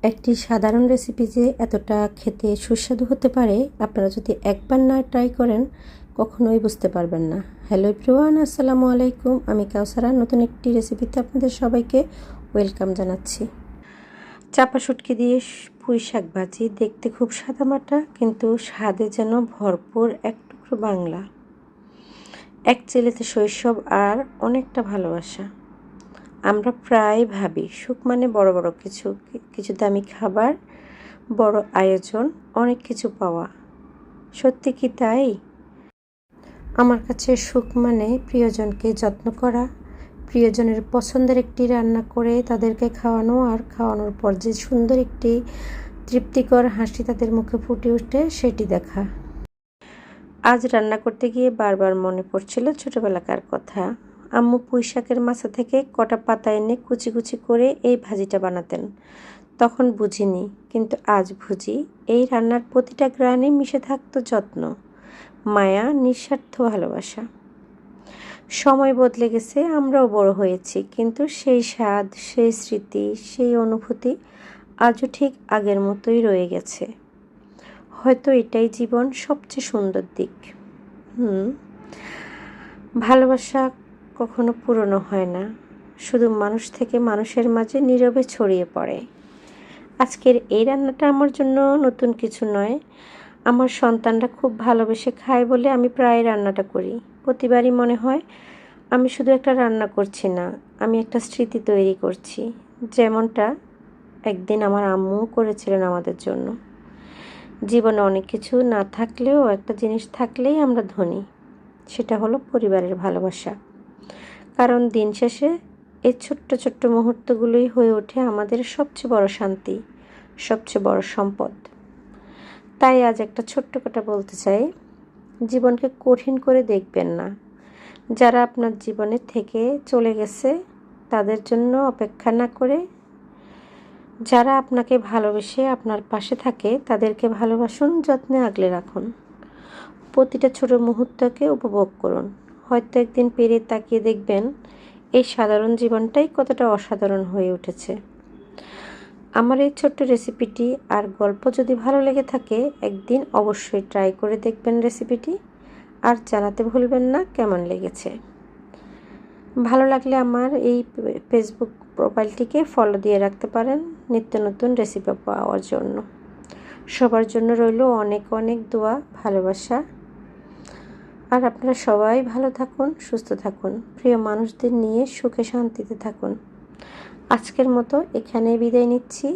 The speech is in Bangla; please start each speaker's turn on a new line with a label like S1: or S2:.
S1: একটি সাধারণ রেসিপি যে এতটা খেতে সুস্বাদু হতে পারে, আপনারা যদি একবার না ট্রাই করেন কখনোই বুঝতে পারবেন না। হ্যালো এভরিওয়ান, আসসালামু আলাইকুম। আমি কাউসারা নতুন একটি রেসিপিতে আপনাদের সবাইকে ওয়েলকাম জানাচ্ছি। চাপা শুটকি দিয়ে পুঁই শাক ভাজি দেখতে খুব সাদামাটা, কিন্তু স্বাদে যেন ভরপুর এক টুকরো বাংলা। এক চেলেতে শৈশব আর অনেকটা ভালোবাসা। আমরা প্রায় ভাবি সুখ মানে বড় বড় কিছু দামি খাবার, বড় আয়োজন, অনেক কিছু পাওয়া। সত্যি কি তাই? আমার কাছে সুখ মানে প্রিয়জনকে যত্ন করা, প্রিয়জনের পছন্দের একটি রান্না করে তাদেরকে খাওয়ানো, আর খাওয়ানোর পর যে সুন্দর একটি তৃপ্তিকর হাসি তাদের মুখে ফুটে ওঠে সেটি দেখা। আজ রান্না করতে গিয়ে বারবার মনে পড়ছিল ছোটবেলাকার কথা। আম্মু পুঁই শাকের মাছা থেকে কটা পাতা এনে কুচি কুচি করে এই ভাজিটা বানাতেন। তখন বুঝিনি, কিন্তু আজ বুঝি। এই রান্নার প্রতিটা গ্রানে মিশে থাকতো যত্ন, মায়া, নিঃস্বার্থ ভালোবাসা। সময় বদলে গেছে, আমরাও বড় হয়েছি, কিন্তু সেই স্বাদ, সেই স্মৃতি, সেই অনুভূতি আজও ঠিক আগের মতোই রয়ে গেছে। হয়তো এটাই জীবন সবচেয়ে সুন্দর দিক। ভালোবাসা কখনো পুরনো হয় না, শুধু মানুষ থেকে মানুষের মাঝে নীরবে ছড়িয়ে পড়ে। আজকের এই রান্নাটা আমার জন্য নতুন কিছু নয়। আমার সন্তানরা খুব ভালোবেসে খায় বলে আমি প্রায় রান্নাটা করি। প্রতিবারই মনে হয় আমি শুধু একটা রান্না করছি না, আমি একটা স্মৃতি তৈরি করছি, যেমনটা একদিন আমার আম্মুও করেছিলেন আমাদের জন্য। জীবনে অনেক কিছু না থাকলেও একটা জিনিস থাকলেই আমরা ধনী, সেটা হলো পরিবারের ভালোবাসা। কারণ দিন শেষে এই ছোট্ট ছোট্ট মুহূর্তগুলোই হয়ে ওঠে আমাদের সবচেয়ে বড় শান্তি, সবচেয়ে বড় সম্পদ। তাই আজ একটা ছোট্ট কথা বলতে চাই, জীবনকে কঠিন করে দেখবেন না। যারা আপনার জীবনে থেকে চলে গেছে তাদের জন্য অপেক্ষা না করে, যারা আপনাকে ভালোবেসে আপনার পাশে থাকে তাদেরকে ভালোবাসুন, যত্নে আগলে রাখুন। প্রতিটা ছোট মুহূর্তকে উপভোগ করুন। হয়তো একদিন পেরে তাকিয়ে দেখবেন এই সাধারণ জীবনটাই কতটা অসাধারণ হয়ে উঠেছে। আমার এই ছোট্ট রেসিপিটি আর গল্প যদি ভালো লেগে থাকে, একদিন অবশ্যই ট্রাই করে দেখবেন রেসিপিটি, আর জানাতে ভুলবেন না কেমন লেগেছে। ভালো লাগলে আমার এই ফেসবুক প্রোফাইলটিকে ফলো দিয়ে রাখতে পারেন নিত্য নতুন রেসিপি পাওয়ার জন্য। সবার জন্য রইল অনেক অনেক দোয়া, ভালোবাসা। আর আপনারা সবাই ভালো থাকুন, সুস্থ থাকুন, প্রিয় মানুষদের নিয়ে সুখে শান্তিতে থাকুন। আজকের মতো এখানেই বিদায় নিচ্ছি।